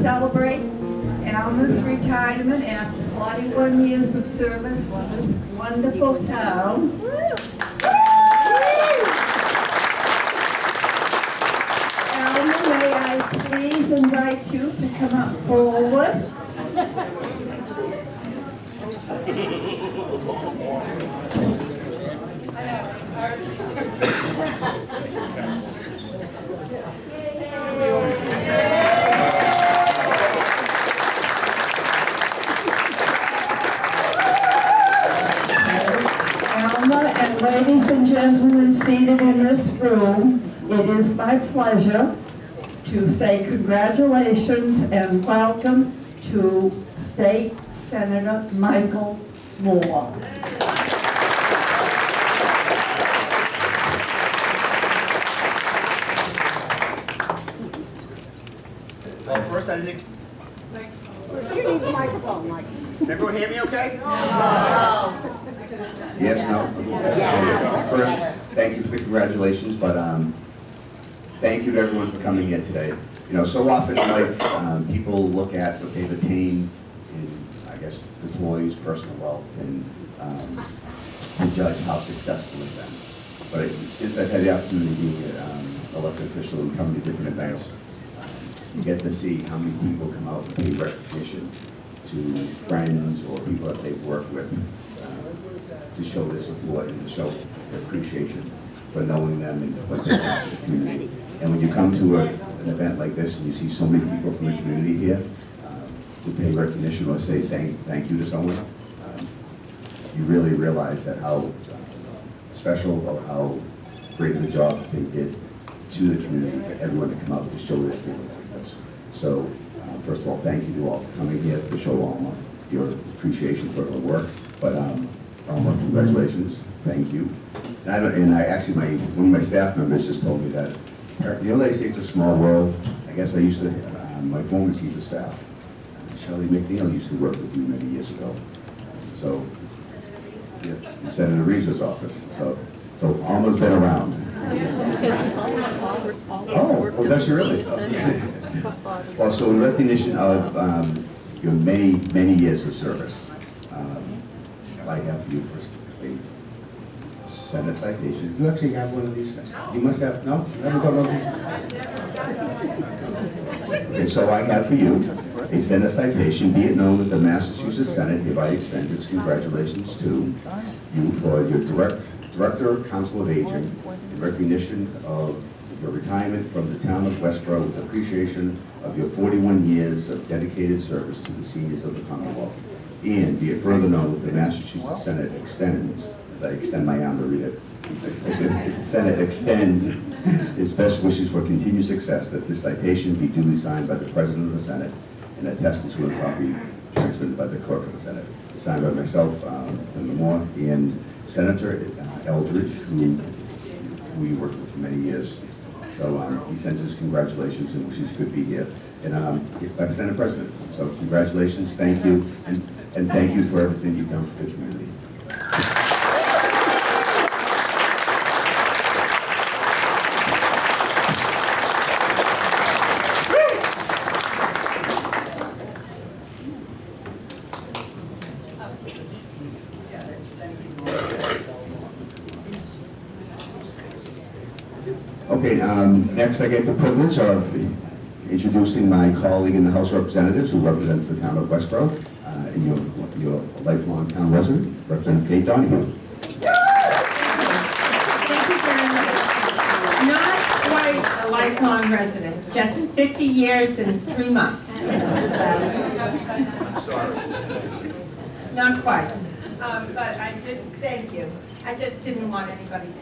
celebrate Alma's retirement after 41 years of service to this wonderful town. Alma, may I please invite you to come up forward? And ladies and gentlemen seated in this room, it is my pleasure to say congratulations and welcome to State Senator Michael Moore. Well, first I think... You need the microphone, Mike. Can everyone hear me okay? No. Yes, no? First, thank you for the congratulations, but thank you to everyone for coming here today. You know, so often in life, people look at what they've attained in, I guess, the toys, personal wealth, and to judge how successful they've been. But since I've had the opportunity of being an elected official and coming to different events, you get to see how many people come out and pay recognition to friends or people that they've worked with to show their support and to show their appreciation for knowing them and what they've done for the community. And when you come to an event like this and you see so many people from the community here to pay recognition or saying thank you to someone, you really realize that how special or how great of a job they did to the community for everyone to come out to show their feelings like this. So, first of all, thank you to all for coming here to show Alma your appreciation for her work. But Alma, congratulations, thank you. And I actually, one of my staff members just told me that the United States is a small world. I guess I used to, my former chief of staff, Shelley McNeil, used to work with you many years ago. So, yeah, you said in the Reese's office. So Alma's been around. Oh, does she really? Well, so in recognition of your many, many years of service, I have for you first a Senate citation. You actually have one of these? You must have, no? Never got one of these? Okay, so I have for you a Senate citation. Be it known that the Massachusetts Senate hereby extends its congratulations to you for your Director, Council of Aging, in recognition of your retirement from the town of Westborough with appreciation of your 41 years of dedicated service to the seniors of the Commonwealth. And be it further known that the Massachusetts Senate extends, as I extend my arm to read it, the Senate extends its best wishes for continued success, that this citation be duly signed by the President of the Senate and attested to a copy transmitted by the Clerk of the Senate. It's signed by myself, Senator Moore, and Senator Eldridge, who we worked with for many years. So he sends his congratulations and wishes he could be here. And by the Senate President. So congratulations, thank you, and thank you for everything you've done for the community. Okay, next I get the privilege of introducing my colleague in the House of Representatives who represents the town of Westborough, and your lifelong town resident, Representative Kate Donahue. Thank you very much. Not quite a lifelong resident, just 50 years and 3 months. Sorry. Not quite. But I did, thank you. I just didn't want anybody to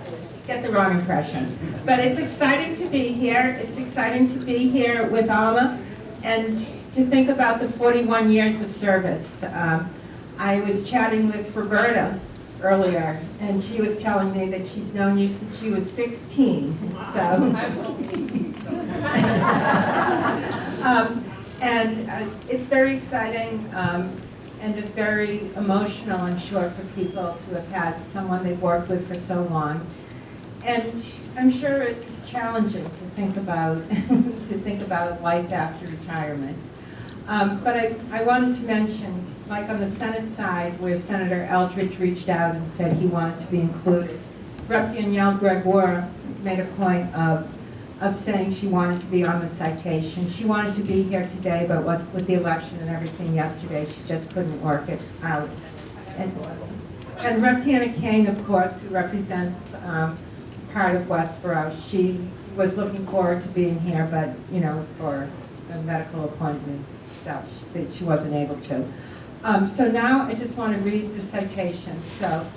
get the wrong impression. But it's exciting to be here. It's exciting to be here with Alma and to think about the 41 years of service. I was chatting with Roberta earlier, and she was telling me that she's known you since she was 16. So, it's very exciting. And very emotional, I'm sure, for people to have had someone they've worked with for so long. And I'm sure it's challenging to think about life after retirement. But I wanted to mention, like on the Senate side, where Senator Eldridge reached out and said he wanted to be included, Rep. Danielle Gregoire made a point of saying she wanted to be on the citation. She wanted to be here today, but with the election and everything yesterday, she just couldn't work it out. And Rep. Hannah Kane, of course, who represents part of Westborough, she was looking forward to being here, but, you know, for a medical appointment stuff, that she wasn't able to. So now I just want to read the citation. So,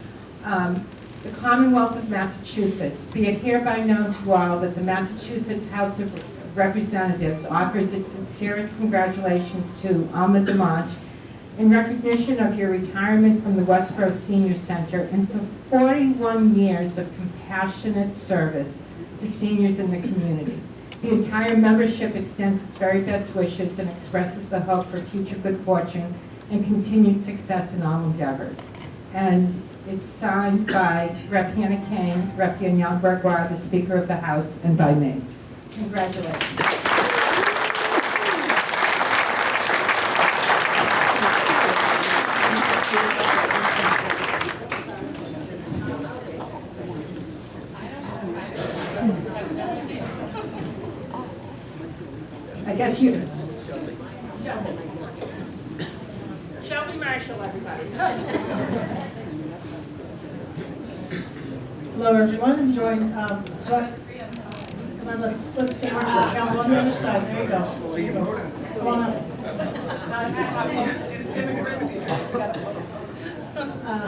the Commonwealth of Massachusetts, be it hereby known to all that the Massachusetts House of Representatives offers its sincerest congratulations to Alma DeManche in recognition of your retirement from the Westborough Senior Center and for 41 years of compassionate service to seniors in the community. The entire membership extends its very best wishes and expresses the hope for future good fortune and continued success in all endeavors. And it's signed by Rep. Hannah Kane, Rep. Danielle Gregoire, the Speaker of the House, and by me. Congratulations. I guess you. Shelby Marshall, everybody. Hello, everyone. I'm joined. Come on, let's see Marshall. Count on the other side. There you go. There you go. Come on up.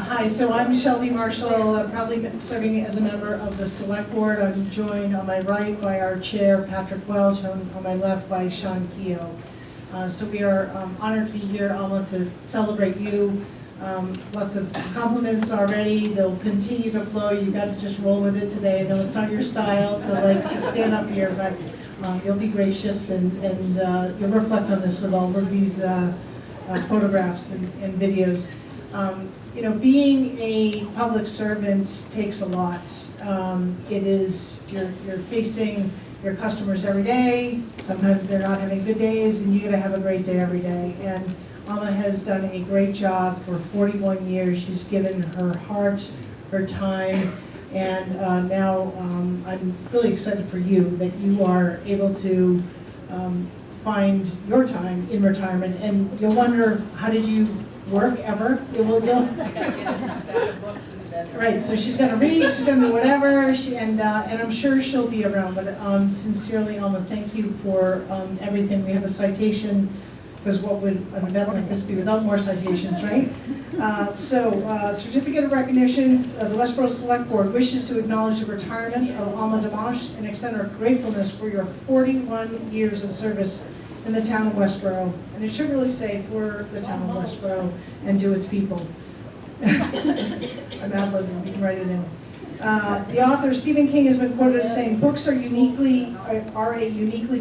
Hi, so I'm Shelby Marshall, proudly serving as a member of the Select Board. I'm joined on my right by our chair, Patrick Welch, on my left by Sean Keogh. So we are honored to be here, Alma, to celebrate you. Lots of compliments already. They'll continue to flow. You've got to just roll with it today. I know it's not your style to stand up here, but you'll be gracious and you'll reflect on this with all of these photographs and videos. You know, being a public servant takes a lot. You're facing your customers every day. Sometimes they're not having good days, and you got to have a great day every day. And Alma has done a great job for 41 years. She's given her heart, her time, and now I'm really excited for you that you are able to find your time in retirement. And you'll wonder, how did you work ever? Right, so she's going to read, she's going to do whatever, and I'm sure she'll be around. But sincerely, Alma, thank you for everything. We have a citation, because what would an event like this be without more citations, right? Certificate of recognition, the Westborough Select Board wishes to acknowledge the retirement of Alma DeManche and extend our gratefulness for your 41 years of service in the town of Westborough. And it should really say for the town of Westborough and to its people. I'm ad-libbing, you can write it in. The author, Stephen King, has been quoted as saying, books are a uniquely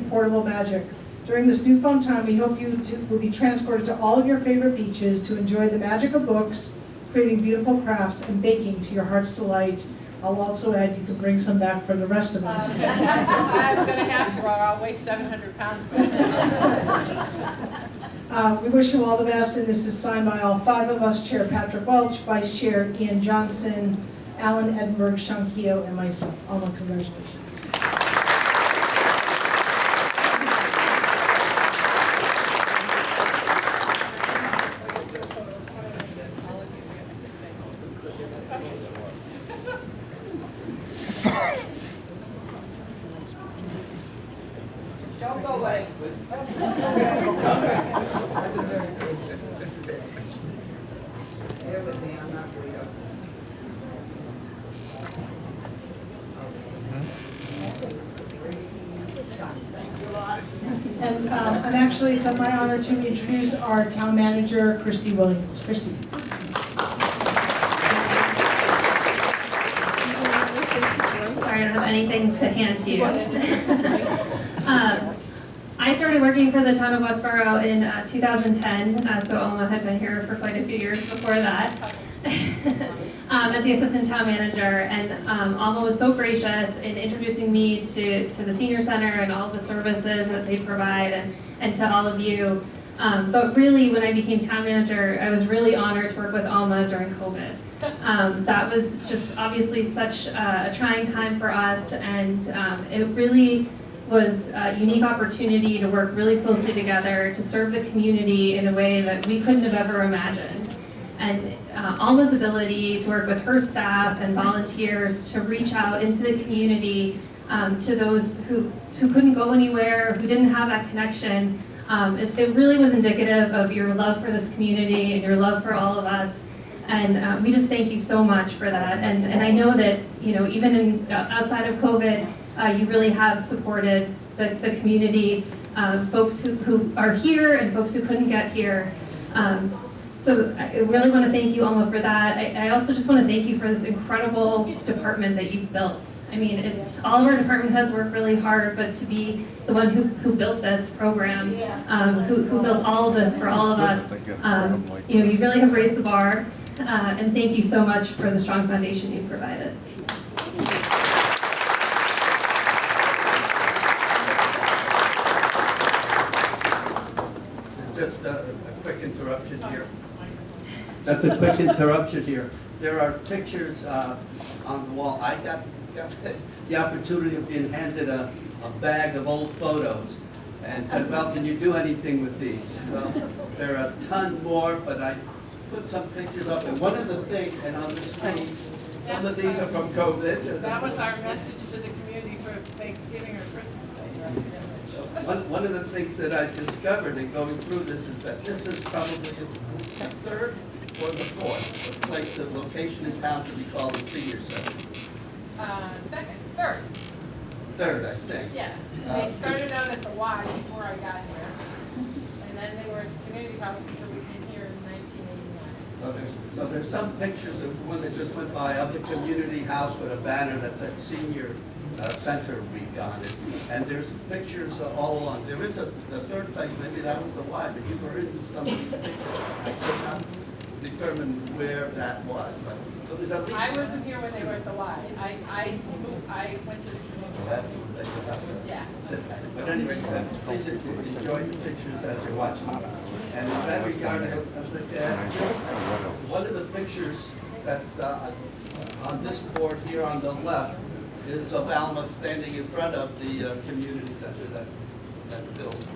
portable magic. During this newfound time, we hope you will be transported to all of your favorite beaches to enjoy the magic of books, creating beautiful crafts, and baking to your heart's delight. I'll also add you can bring some back for the rest of us. I'm going to have to, or I'll weigh 700 pounds. We wish you all the best, and this is signed by all 5 of us, Chair Patrick Welch, Vice Chair Ian Johnson, Alan Edinburgh, Sean Keogh, and myself. Alma, congratulations. Don't go away. Bear with me, I'm not real. And it's my honor to introduce our town manager, Christy Williams. Christy. Sorry, I don't have anything to hand to you. I started working for the town of Westborough in 2010, so Alma had been here for quite a few years before that. As the assistant town manager, and Alma was so gracious in introducing me to the senior center and all the services that they provide, and to all of you. But really, when I became town manager, I was really honored to work with Alma during COVID. That was just obviously such a trying time for us, and it really was a unique opportunity to work really closely together to serve the community in a way that we couldn't have ever imagined. And Alma's ability to work with her staff and volunteers to reach out into the community to those who couldn't go anywhere, who didn't have that connection, it really was indicative of your love for this community and your love for all of us. And we just thank you so much for that. And I know that, you know, even in, outside of COVID, you really have supported the community, folks who are here and folks who couldn't get here. So I really want to thank you, Alma, for that. I also just want to thank you for this incredible department that you've built. I mean, it's all of our department heads work really hard, but to be the one who built this program, who built all of this for all of us, you know, you really have raised the bar. And thank you so much for the strong foundation you've provided. Just a quick interruption here. Just a quick interruption here. There are pictures on the wall. I got the opportunity of being handed a bag of old photos and said, well, can you do anything with these? Well, there are a ton more, but I put some pictures up. And one of the things, and on this page, some of these are from COVID. That was our message to the community for Thanksgiving or Christmas Day. One of the things that I discovered in going through this is that this is probably the third or the fourth place, the location in town to be called a senior center. Third, I think. Yeah, they started out at the Y before I got here, and then they were at the community house until we came here in 1989. So there's some pictures, there's one that just went by of the community house with a banner that said Senior Center Week on it. And there's pictures all along. There is the third place, maybe that was the Y, but you were in some of these pictures. I could not determine where that was, but so there's at least. I wasn't here when they were at the Y. I went to the community house. Yeah. But anyway, please enjoy the pictures as you're watching. And in that regard, I'd like to ask you, one of the pictures that's on this board here on the left is of Alma standing in front of the community center that building.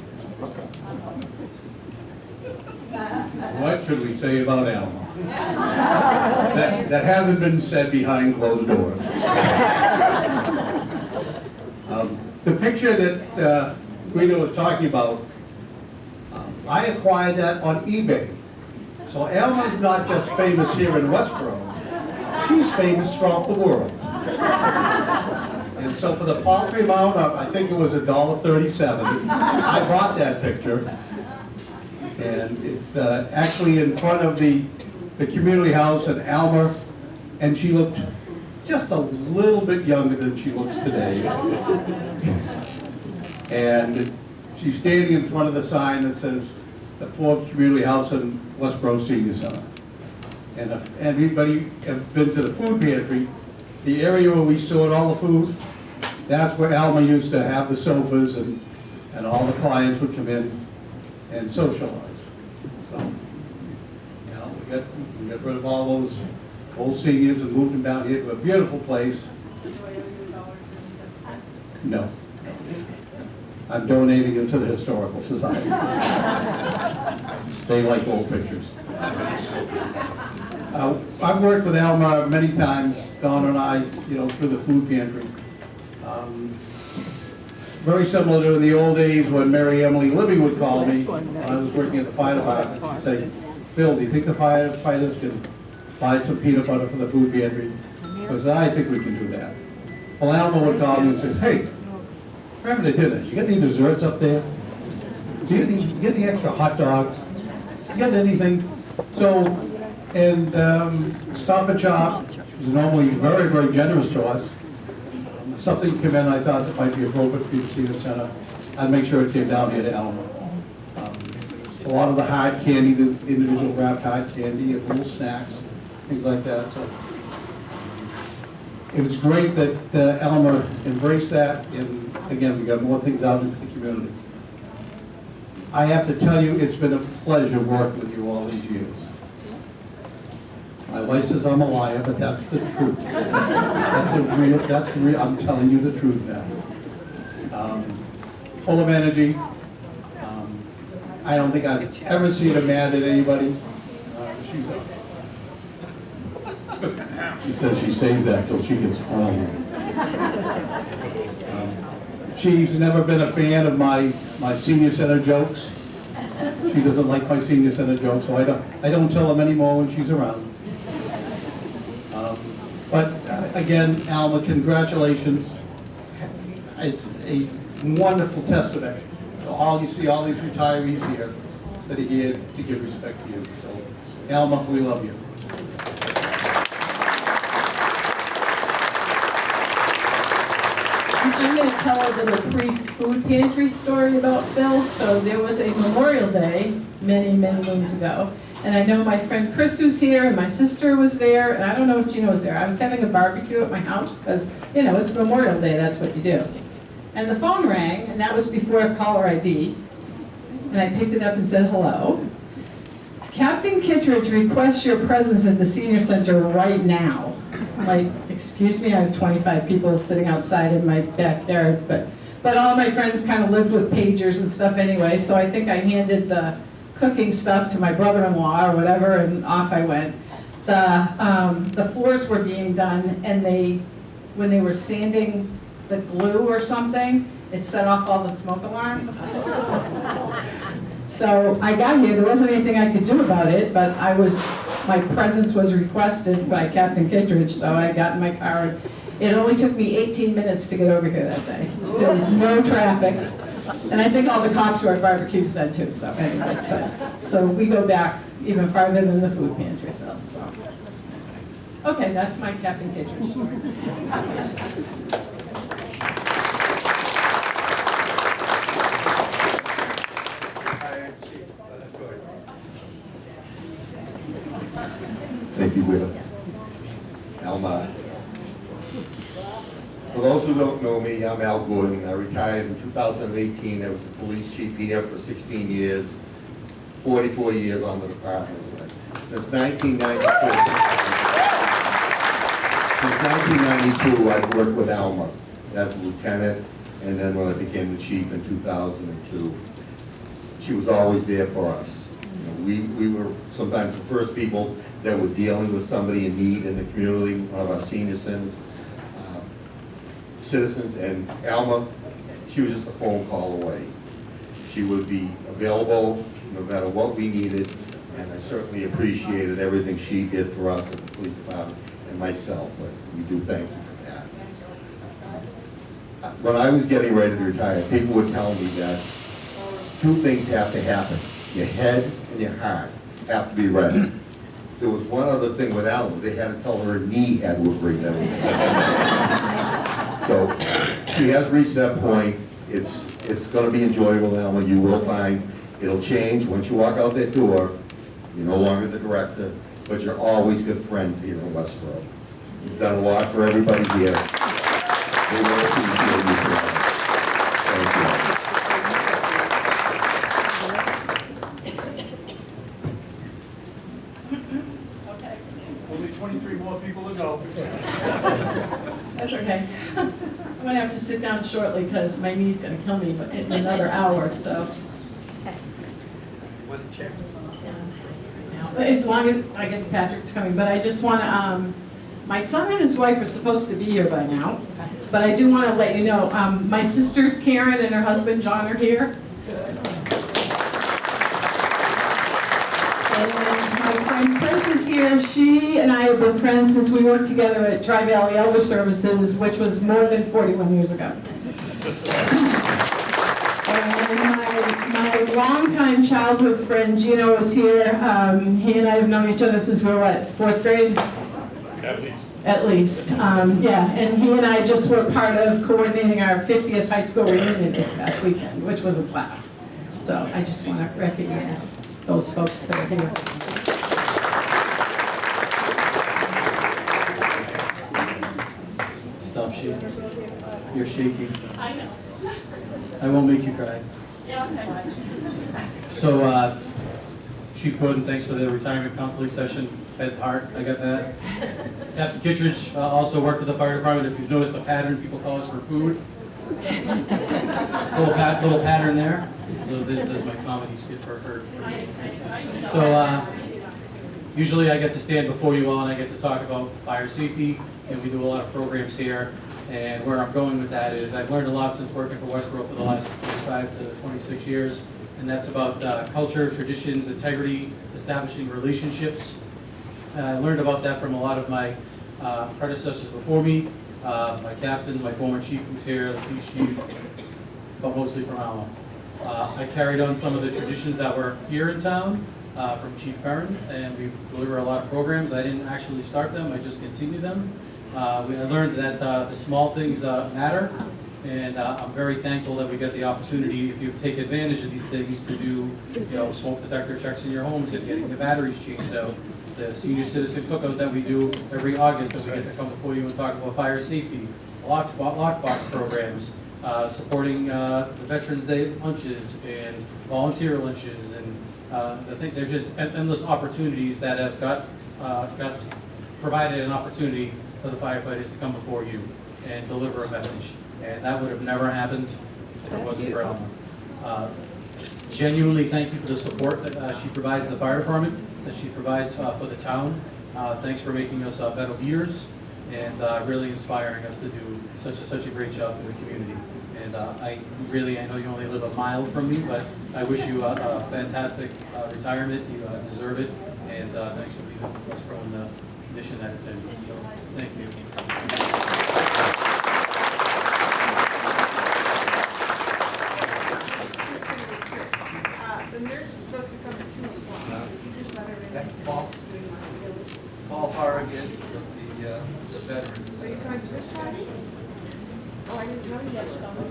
What could we say about Alma? That hasn't been said behind closed doors. The picture that Guido was talking about, I acquired that on eBay. So Alma's not just famous here in Westborough, she's famous throughout the world. And so for the paltry amount of, I think it was $1.37, I bought that picture. And it's actually in front of the community house in Alma, and she looked just a little bit younger than she looks today. And she's standing in front of the sign that says the Forbes Community House in Westborough Senior Center. And if anybody have been to the food pantry, the area where we stored all the food, that's where Alma used to have the sofas, and all the clients would come in and socialize. So, you know, we got rid of all those old seniors and moved them down here to a beautiful place. No. I'm donating it to the Historical Society. They like old pictures. I've worked with Alma many times, Donna and I, you know, through the food pantry. Very similar to the old days when Mary Emily Libby would call me when I was working at the fire department and say, Bill, do you think the firefighters can buy some peanut butter for the food pantry? Because I think we can do that. Well, Alma would call me and say, hey, remember the dinner, you got any desserts up there? Do you get any extra hot dogs? You got anything? So, and Stop and Shop is normally very, very generous to us. Something came in I thought that might be appropriate for the senior center, I'd make sure it came down here to Alma. A lot of the hard candy, the individual wrapped hard candy, and little snacks, things like that. So it was great that Alma embraced that, and again, we got more things out into the community. I have to tell you, it's been a pleasure working with you all these years. My wife says I'm a liar, but that's the truth. That's real, I'm telling you the truth now. Full of energy. I don't think I've ever seen her mad at anybody. She says she saves that till she gets home. She's never been a fan of my senior center jokes. She doesn't like my senior center jokes, so I don't tell them anymore when she's around. But again, Alma, congratulations. It's a wonderful testament to all you see, all these retirees here that are here to give respect to you. So, Alma, we love you. I'm going to tell a little pre-food pantry story about Phil. So there was a Memorial Day many, many moons ago. And I know my friend Chris who's here and my sister was there. And I don't know if Gina was there. I was having a barbecue at my house because, you know, it's Memorial Day. That's what you do. And the phone rang, and that was before caller ID. And I picked it up and said, hello. Captain Kittredge requests your presence at the senior center right now. I'm like, excuse me, I have 25 people sitting outside in my backyard, but all my friends kind of lived with pagers and stuff anyway, so I think I handed the cooking stuff to my brother-in-law or whatever, and off I went. The floors were being done, and when they were sanding the glue or something, it set off all the smoke alarms. So I got here, there wasn't anything I could do about it, but my presence was requested by Captain Kittredge, so I got in my car. It only took me 18 minutes to get over here that day. So there was no traffic. And I think all the cops were at barbecues then too, so anyway. So we go back even farther than the food pantry, Phil, so. Okay, that's my Captain Kittredge story. Thank you, Will. Alma. For those who don't know me, I'm Al Gordon. I retired in 2018. I was the police chief here for 16 years, 44 years on the department. Since 1992, I've worked with Alma as a lieutenant, and then when I became the chief in 2002. She was always there for us. You know, we were sometimes the first people that were dealing with somebody in need in the community, one of our senior citizens, and Alma, she was just a phone call away. She would be available no matter what we needed, and I certainly appreciated everything she did for us at the police department and myself, but we do thank you for that. When I was getting ready to retire, people would tell me that two things have to happen. Your head and your heart have to be ready. There was one other thing with Alma. They had to tell her knee had to agree that it was. So she has reached that point. It's going to be enjoyable, Alma. You will find it'll change once you walk out that door. You're no longer the director, but you're always good friends here in Westborough. You've done a lot for everybody here. They will appreciate you for that. Thank you. Only 23 more people to go. That's okay. I'm going to have to sit down shortly because my knee's going to kill me in another hour, so. But as long as, I guess Patrick's coming, but I just want to, my son and his wife are supposed to be here by now, but I do want to let you know, my sister Karen and her husband John are here. And my friend Chris is here. She and I have been friends since we worked together at Tri-Valley Elder Services, which was more than 41 years ago. And my longtime childhood friend Gino is here. He and I have known each other since we were, what, 4th grade? At least. Yeah, and he and I just were part of coordinating our 50th high school reunion this past weekend, which was a blast. So I just want to recognize those folks that are here. Stop shaking. You're shaking. I know. I won't make you cry. So, Chief Gordon, thanks for the retirement counseling session. Head, heart, I got that. Captain Kittredge also worked at the fire department. If you've noticed the pattern, people call us for food. Little pattern there. So this is my comedy skit for her. So usually I get to stand before you all and I get to talk about fire safety, and we do a lot of programs here. And where I'm going with that is I've learned a lot since working for Westborough for the last 25 to 26 years, and that's about culture, traditions, integrity, establishing relationships. I learned about that from a lot of my predecessors before me, my captains, my former chief who's here, the police chief, but mostly from Alma. I carried on some of the traditions that were here in town from Chief Perrin, and we deliver a lot of programs. I didn't actually start them, I just continued them. I learned that the small things matter, and I'm very thankful that we get the opportunity, if you take advantage of these things, to do, smoke detector checks in your homes and getting the batteries changed out. The senior citizen cookout that we do every August, that we get to come before you and talk about fire safety, lockbox programs, supporting the Veterans Day lunches and volunteer lunches, and I think there's just endless opportunities that have got provided an opportunity for the firefighters to come before you and deliver a message. And that would have never happened if it wasn't for Alma. Genuinely thank you for the support that she provides the fire department, that she provides for the town. Thanks for making us better leaders and really inspiring us to do such a great job for the community. And I know you only live a mile from me, but I wish you a fantastic retirement. You deserve it. And thanks for leaving Westborough in the condition that it's in. So, thank you. The nurse is supposed to come at 2 o'clock. Just let her in. That's Paul Harrigan, the veteran. Are you coming to this party? Oh, I didn't know you guys were coming.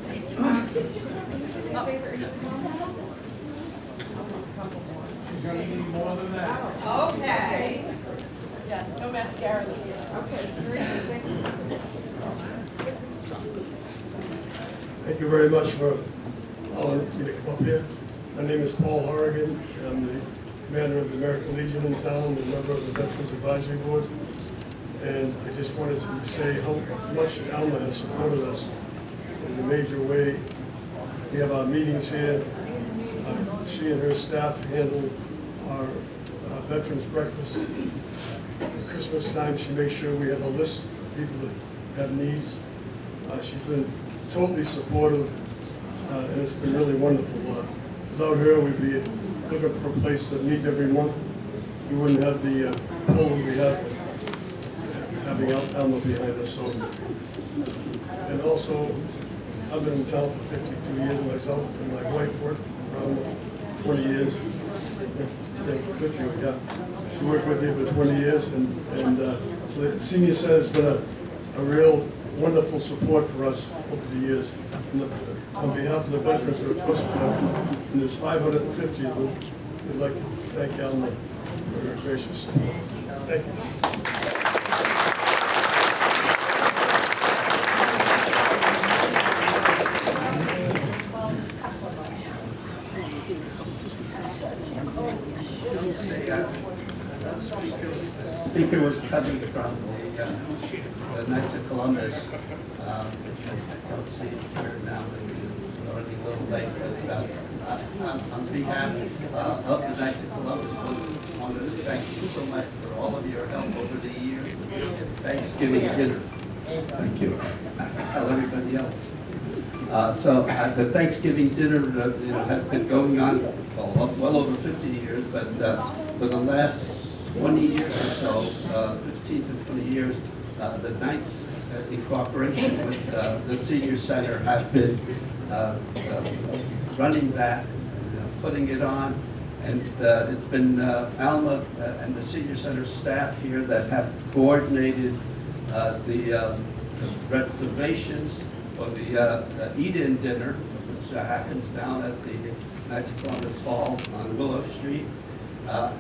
Okay. Yeah, no mascara this year. Okay, great, thank you. Thank you very much for allowing me to come up here. My name is Paul Horrigan, and I'm the commander of the American Legion in town and a member of the Veterans Advisory Board. And I just wanted to say how much Alma has supported us in a major way. We have our meetings here. She and her staff handle our veterans breakfast. At Christmas time, she makes sure we have a list of people that have needs. She's been totally supportive, and it's been really wonderful. Without her, we'd be looking for a place to meet every month. We wouldn't have the pull that we have having Alma behind us. So, and also, I've been in town for 52 years myself, and my wife worked around 20 years. With you, yeah. She worked with me for 20 years, and so the Senior Center has been a real wonderful support for us over the years. And on behalf of the veterans of Westborough, and there's 550 of them, we'd like to thank Alma for her gracious support. Thank you. Speaker was coming from the Knights of Columbus. I don't see it here now, but it's already a little late. But on behalf of the Knights of Columbus, I wanted to thank you so much for all of your help over the years. Thanksgiving dinner. Thank you. Tell everybody else. So the Thanksgiving dinner has been going on well over 50 years, but for the last 20 years or so, 15 to 20 years, the Knights, in cooperation with the Senior Center, have been running that, putting it on, and it's been Alma and the Senior Center staff here that have coordinated the reservations for the eat-in dinner, which happens down at the Knights of Columbus Hall on Willow Street.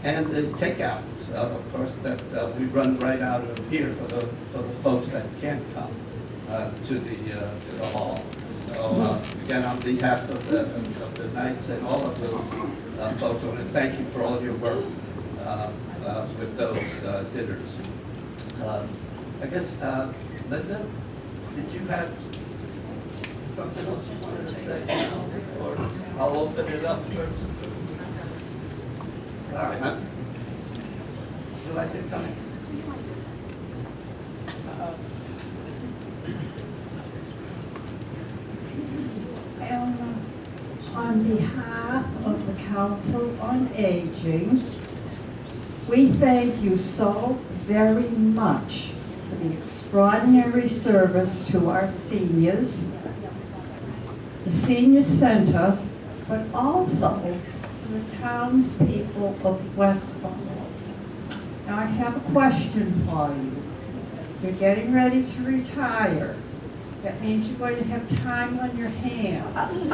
And the takeouts, of course, that we run right out of here for the folks that can't come to the hall. So again, on behalf of the Knights and all of those folks, I want to thank you for all your work with those dinners. I guess, Linda, did you have something else you wanted to say? Or I'll open it up first. All right. Would you like to come? Alma, on behalf of the Council on Aging, we thank you so very much for the extraordinary service to our seniors, the Senior Center, but also to the townspeople of Westborough. Now, I have a question for you. You're getting ready to retire. That means you're going to have time on your hands.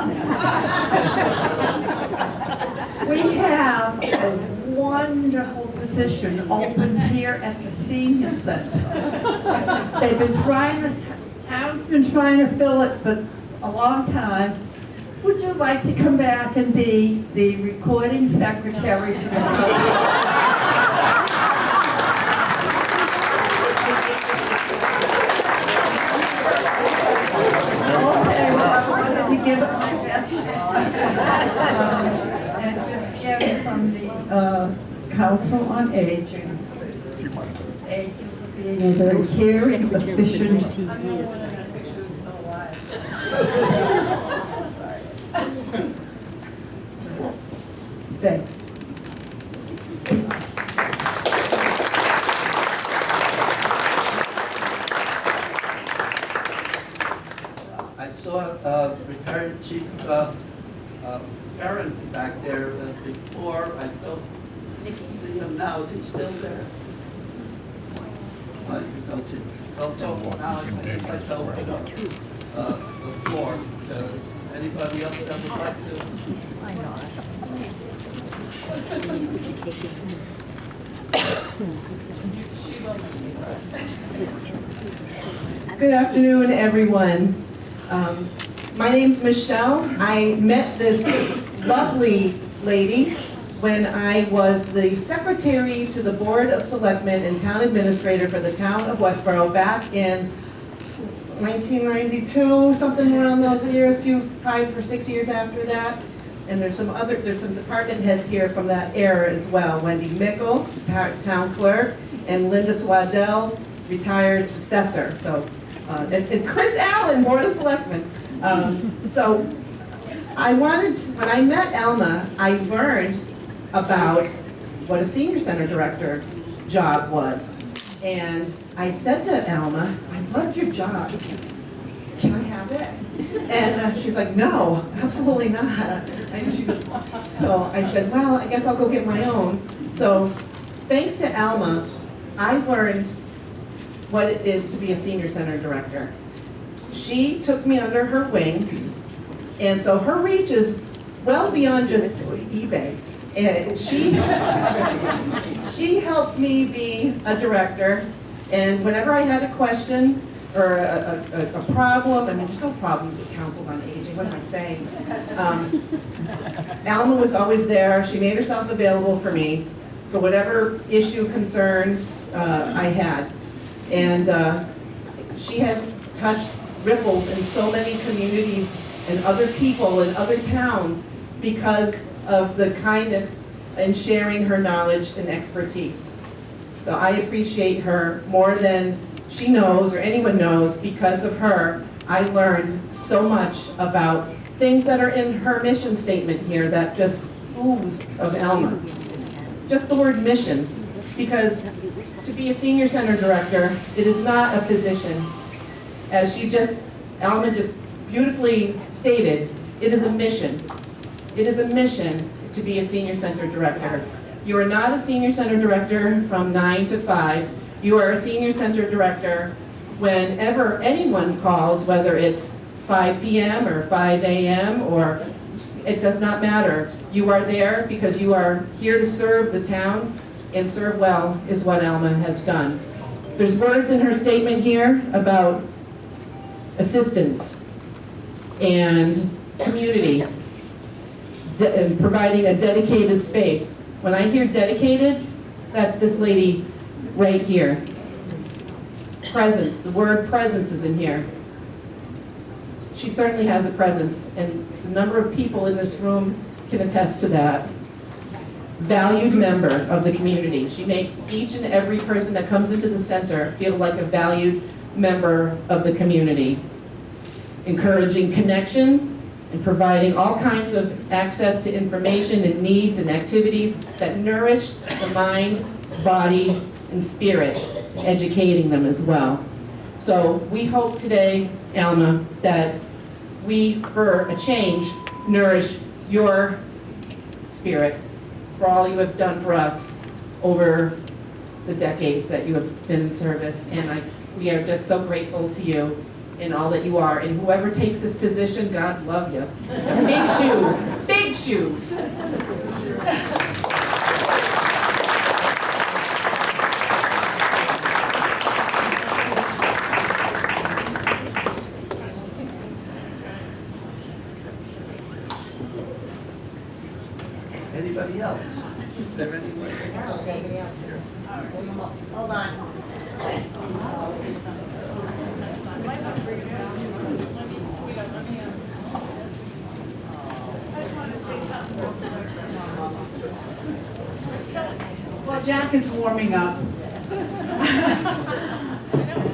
We have a wonderful position open here at the Senior Center. They've been trying, the town's been trying to fill it for a long time. Would you like to come back and be the recording secretary for the council? Give it my best shot. And just get it from the Council on Aging. Thank you for being a very caring, efficient. Thank you. I saw retired Chief Aaron back there before. I don't see him now. Is he still there? You don't see. Don't talk now. Let's open up the floor. Anybody else that would like to? Good afternoon, everyone. My name's Michelle. I met this lovely lady when I was the secretary to the Board of Selectmen and Town Administrator for the town of Westborough back in 1992, something around those years, 5 or 6 years after that. And there's some department heads here from that era as well. Wendy Mickle, town clerk, and Linda Swaddell, retired assessor. So, and Chris Allen, Board of Selectmen. So when I met Alma, I learned about what a senior center director job was. And I said to Alma, I love your job. Can I have it? And she's like, no, absolutely not. So I said, well, I guess I'll go get my own. So thanks to Alma, I learned what it is to be a senior center director. She took me under her wing, and so her reach is well beyond just eBay. And she helped me be a director, and whenever I had a question or a problem, I mean, there's no problems with councils on aging, what am I saying? Alma was always there. She made herself available for me for whatever issue, concern I had. And she has touched ripples in so many communities and other people in other towns because of the kindness and sharing her knowledge and expertise. So I appreciate her more than she knows or anyone knows. Because of her, I learned so much about things that are in her mission statement here that just ooze of Alma. Just the word mission, because to be a senior center director, it is not a position. As Alma just beautifully stated, it is a mission. It is a mission to be a senior center director. You are not a senior center director from 9 to 5. You are a senior center director whenever anyone calls, whether it's 5 p.m. or 5 a.m. or it does not matter. You are there because you are here to serve the town, and serve well is what Alma has done. There's words in her statement here about assistance. and community, and providing a dedicated space. When I hear dedicated, that's this lady right here. Presence, the word presence is in here. She certainly has a presence, and the number of people in this room can attest to that. Valued member of the community. She makes each and every person that comes into the center feel like a valued member of the community. Encouraging connection and providing all kinds of access to information and needs and activities that nourish the mind, body, and spirit, educating them as well. So we hope today, Alma, that we, for a change, nourish your spirit for all you have done for us over the decades that you have been in service. And we are just so grateful to you and all that you are. And whoever takes this position, God love you. Big shoes, big shoes. Anybody else? Is there anyone? Hold on. Well, Jack is warming up.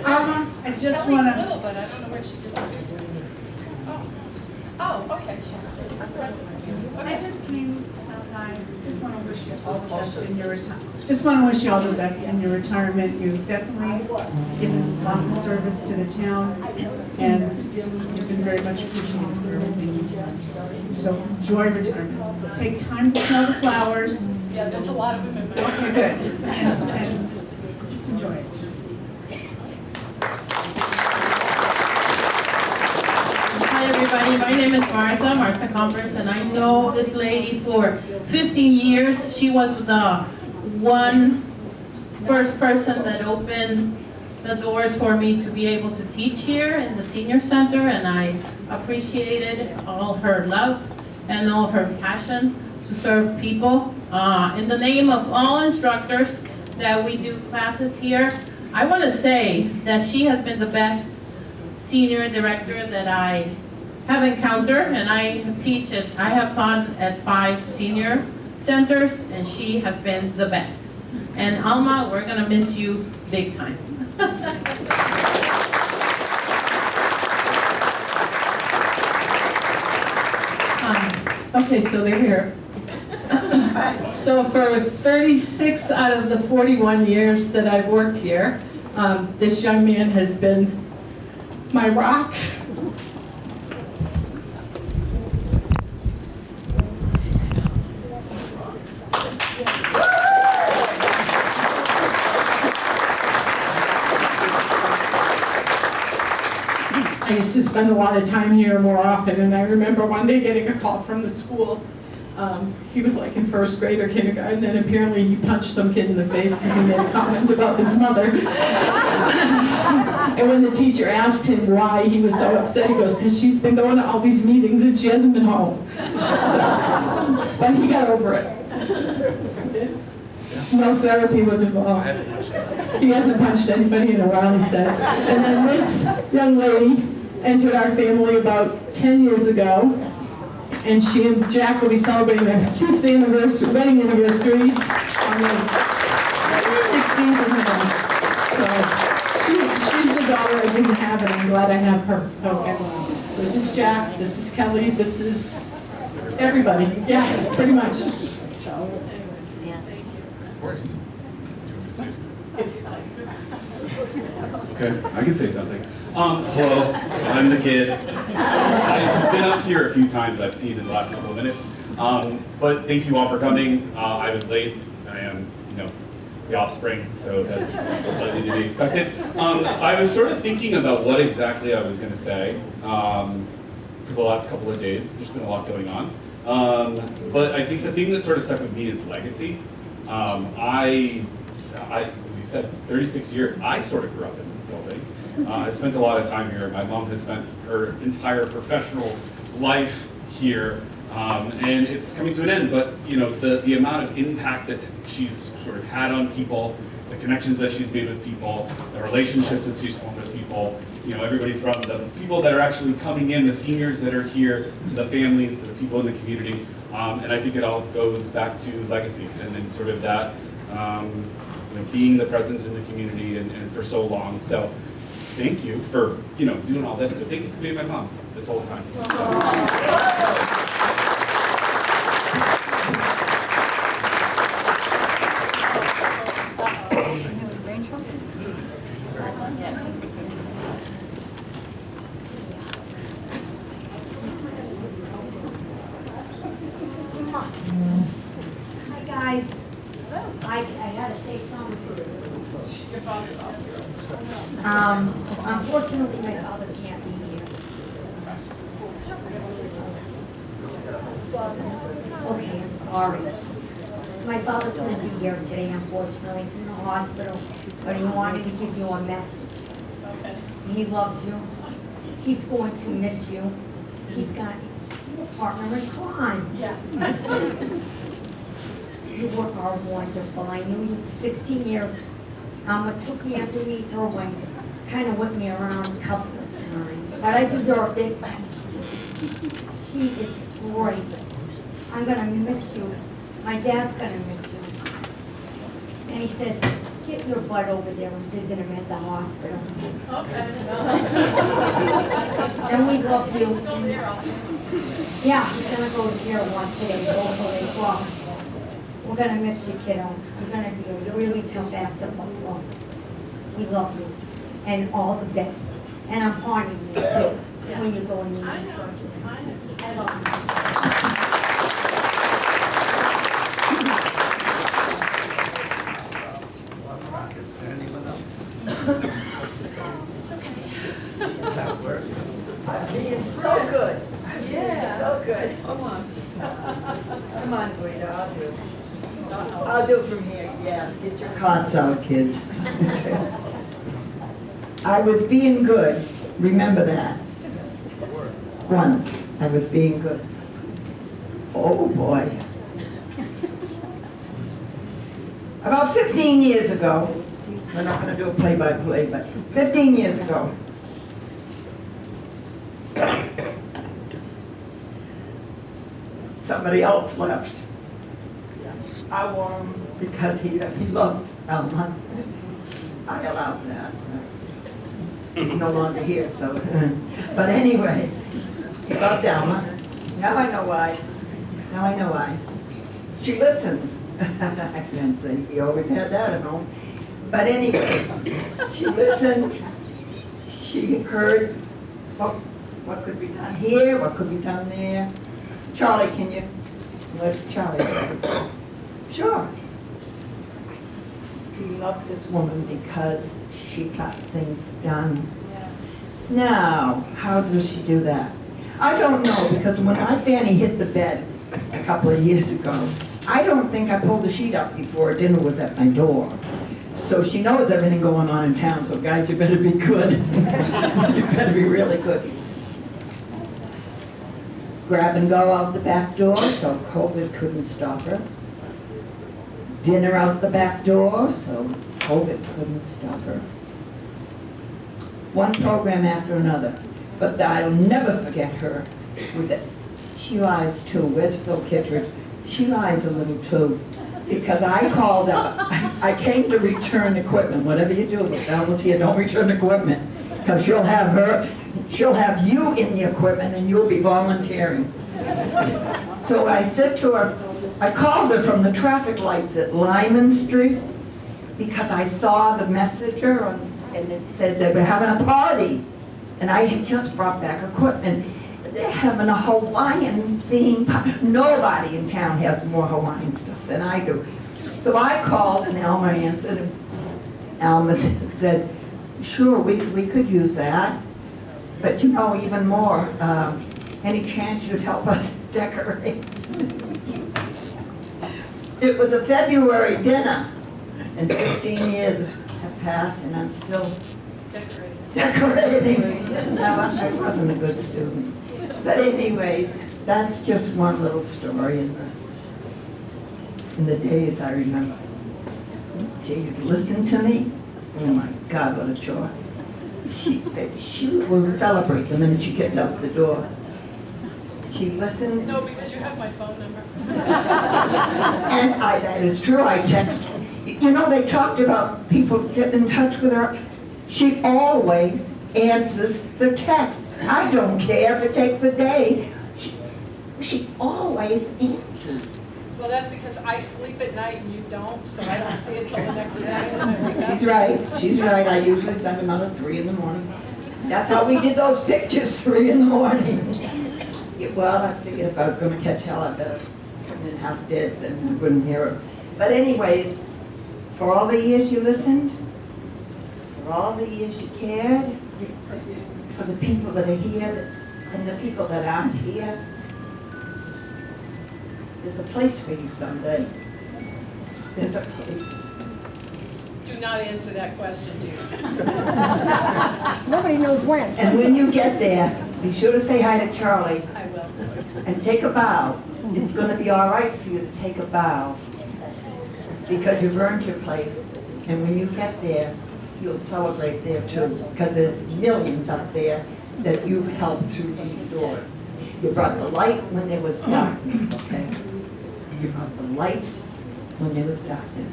Alma, I just want to. Little, but I don't know where she disappears. Oh, okay. I just came, sometime, just want to wish you all the best in your retirement. Just want to wish you all the best in your retirement. You've definitely given lots of service to the town, and you've been very much appreciated for everything you've done. So enjoy retirement. Take time to smell the flowers. Yeah, there's a lot of them in my. Okay, good. And just enjoy it. Hi everybody, my name is Martha Converse, and I know this lady for 15 years. She was the first person that opened the doors for me to be able to teach here in the senior center, and I appreciated all her love and all her passion to serve people. In the name of all instructors that we do classes here, I want to say that she has been the best senior director that I have encountered, and I have taught at 5 senior centers, and she has been the best. And Alma, we're gonna miss you big time. Okay, so they're here. So for 36 out of the 41 years that I've worked here, this young man has been my rock. I used to spend a lot of time here more often, and I remember one day getting a call from the school. He was like in first grade or kindergarten, and apparently he punched some kid in the face because he made a comment about his mother. And when the teacher asked him why he was so upset, he goes, "Because she's been going to all these meetings and she hasn't been home." So, but he got over it. No therapy was involved. He hasn't punched anybody in a while, he said. And then this young lady entered our family about 10 years ago, and she and Jack will be celebrating their 5th anniversary, wedding anniversary on the 16th of November. So she's the daughter I didn't have, and I'm glad I have her. So this is Jack, this is Kelly, this is everybody. Yeah, pretty much. Okay, I can say something. Hello, I'm the kid. I've been up here a few times, I've seen in the last couple of minutes. But thank you all for coming. I was late. I am, the offspring, so that's slightly to be expected. I was sort of thinking about what exactly I was going to say for the last couple of days. There's been a lot going on. But I think the thing that sort of stuck with me is legacy. As you said, 36 years. I sort of grew up in this building. I spent a lot of time here. My mom has spent her entire professional life here, and it's coming to an end. But you know, the amount of impact that she's sort of had on people, the connections that she's made with people, the relationships that she's formed with people, you know, everybody from the people that are actually coming in, the seniors that are here, to the families, to the people in the community. And I think it all goes back to legacy and sort of that, you know, being the presence in the community and for so long. So thank you for, you know, doing all this, but thank you for being my mom this whole time. Hi, guys. I had to say something. Unfortunately, my father can't be here. Okay, I'm sorry. My father couldn't be here today, unfortunately. He's in the hospital, but he wanted to give you a message. He loves you. He's going to miss you. He's got a partner in crime. Yeah. You are wonderful. I knew you for 16 years. Alma took me underneath her wing, kind of whipped me around a couple of times, but I deserved it. She is great. I'm gonna miss you. My dad's gonna miss you. And he says, get your butt over there and visit him at the hospital. Okay. And we love you. He's still there, also. Yeah, he's gonna go to Pier 1 today, hopefully, cross. We're gonna miss you, kiddo. You're gonna be a really tough act to follow. We love you, and all the best. And I'm pardon you too, when you go and need surgery. I love you. It's okay. I'm being so good. Yeah. So good. Come on. Come on, Guido, I'll do. I'll do from here, yeah. Get your cards out, kids. I was being good, remember that. Once, I was being good. Oh, boy. About 15 years ago, we're not gonna do a play-by-play, but 15 years ago, somebody else left. I wore him because he loved Alma. I allowed that. He's no longer here, so. But anyway, he loved Alma. Now I know why. Now I know why. She listens. I can't say he always had that at home. But anyway, she listened. She heard what could be done here, what could be done there. Charlie, can you let Charlie say? Sure. He loved this woman because she got things done. Now, how does she do that? I don't know, because when Fanny hit the bed a couple of years ago, I don't think I pulled the sheet up before dinner was at my door. So she knows everything going on in town, so guys, you better be good. You better be really good. Grab and go out the back door, so COVID couldn't stop her. Dinner out the back door, so COVID couldn't stop her. One program after another. But I'll never forget her with it. She lies too. Where's Phil Kittredge? She lies a little too. Because I called up, I came to return equipment. Whatever you do, if Alma's here, don't return equipment. Because she'll have you in the equipment and you'll be volunteering. So I said to her, I called her from the traffic lights at Lyman Street because I saw the messenger and it said they were having a party. And I had just brought back equipment. They're having a Hawaiian theme party. Nobody in town has more Hawaiian stuff than I do. So I called and Alma answered. And Alma said, sure, we could use that. But you know, even more, any chance you'd help us decorate? It was a February dinner, And 15 years have passed and I'm still decorating. No, I wasn't a good student. But anyways, that's just one little story in the days I remember. She used to listen to me. Oh my God, what a chore. She will celebrate the minute she gets out the door. She listens. No, because you have my phone number. And that is true, I text. You know, they talked about people getting in touch with her. She always answers the text. I don't care if it takes a day. She always answers. Well, that's because I sleep at night and you don't, so I don't see it till the next morning when I wake up. She's right, she's right. I usually send them out at 3 in the morning. That's how we did those pictures, 3 in the morning. Well, I figured if I was going to catch hell, I'd better come in half dead and we wouldn't hear her. But anyways, for all the years you listened, for all the years you cared, for the people that are here and the people that aren't here, there's a place for you someday. There's a place. Do not answer that question, dear. Nobody knows when. And when you get there, be sure to say hi to Charlie. I will. And take a bow. It's going to be all right for you to take a bow because you've earned your place. And when you get there, you'll celebrate there too, because there's millions up there that you've helped through these doors. You brought the light when there was darkness, okay? You brought the light when there was darkness.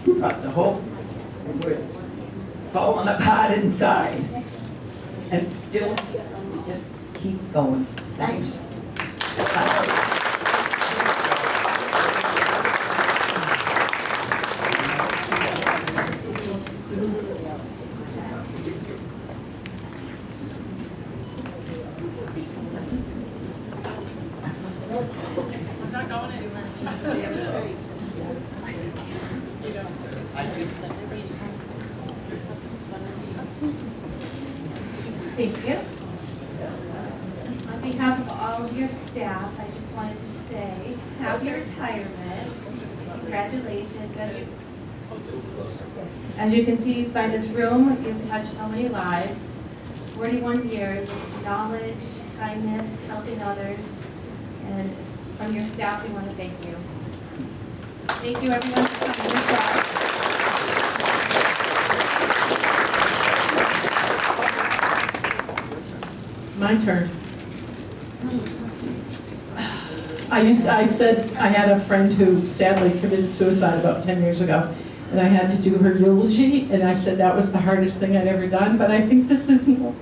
You brought the hope when we're falling apart inside. And still, you just keep going. Thanks. I'm not going anywhere. You know. Thank you. On behalf of all of your staff, I just wanted to say, happy retirement. Congratulations. As you can see by this room, you've touched so many lives. 41 years of knowledge, kindness, helping others, and from your staff, we want to thank you. Thank you, everyone, for coming as well. My turn. I said I had a friend who sadly committed suicide about 10 years ago, and I had to do her eulogy, and I said that was the hardest thing I'd ever done, but I think this is more.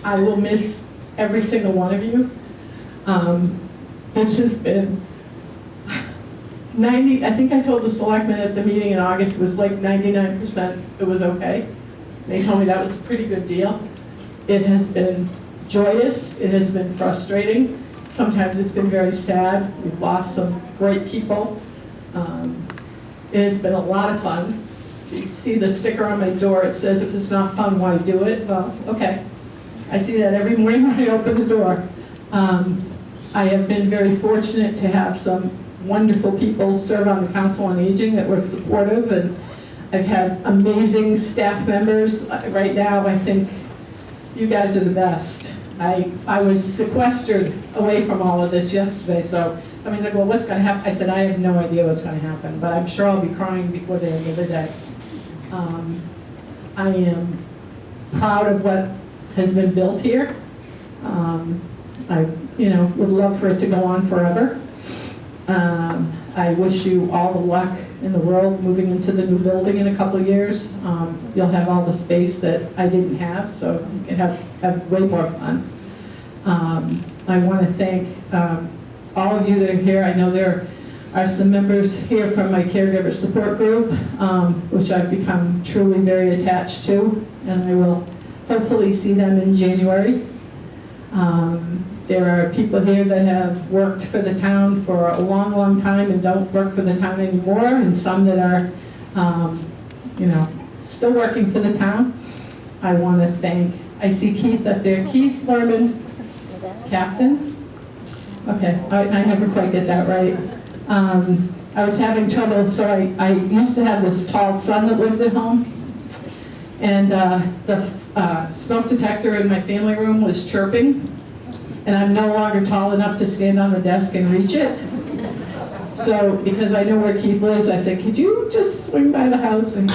I will miss every single one of you. This has been 90, I think I told the selectmen at the meeting in August, it was like 99% it was okay. They told me that was a pretty good deal. It has been joyous, it has been frustrating. Sometimes it's been very sad. We've lost some great people. It has been a lot of fun. You see the sticker on my door, it says, if it's not fun, why do it? Well, okay. I see that every morning when I open the door. I have been very fortunate to have some wonderful people serve on the Council on Aging that were supportive, and I've had amazing staff members. Right now, I think you guys are the best. I was sequestered away from all of this yesterday, so somebody's like, well, what's going to happen? I said, I have no idea what's going to happen, but I'm sure I'll be crying before the end of the day. I am proud of what has been built here. I would love for it to go on forever. I wish you all the luck in the world moving into the new building in a couple of years. You'll have all the space that I didn't have, so you can have way more fun. I want to thank all of you that are here. I know there are some members here from my caregiver support group, which I've become truly very attached to, and I will hopefully see them in January. There are people here that have worked for the town for a long, long time and don't work for the town anymore, and some that are, still working for the town. I want to thank, I see Keith up there, Keith Lerman, Captain. Okay, I never quite get that right. I was having trouble, so I used to have this tall son that lived at home. And the smoke detector in my family room was chirping. And I'm no longer tall enough to stand on the desk and reach it. So, because I know where Keith lives, I said, could you just swing by the house? And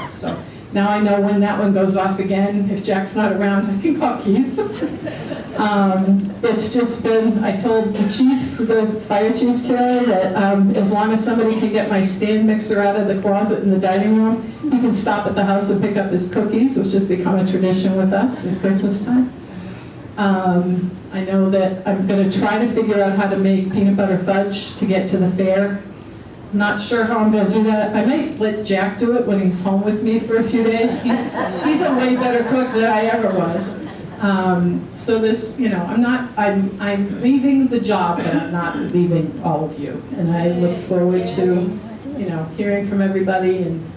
so now I know when that one goes off again, if Jack's not around, I can call Keith. It's just been, I told the chief, the fire chief today, that as long as somebody can get my stand mixer out of the closet in the dining room, he can stop at the house and pick up his cookies, which has become a tradition with us at Christmas time. I know that I'm going to try to figure out how to make peanut butter fudge to get to the fair. I'm not sure how I'm going to do that. I might let Jack do it when he's home with me for a few days. He's a way better cook than I ever was. So this, you know, I'm leaving the job, but I'm not leaving all of you. And I look forward to, you know, hearing from everybody and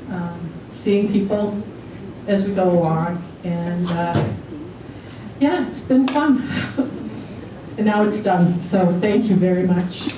seeing people as we go along. And yeah, it's been fun. And now it's done, so thank you very much.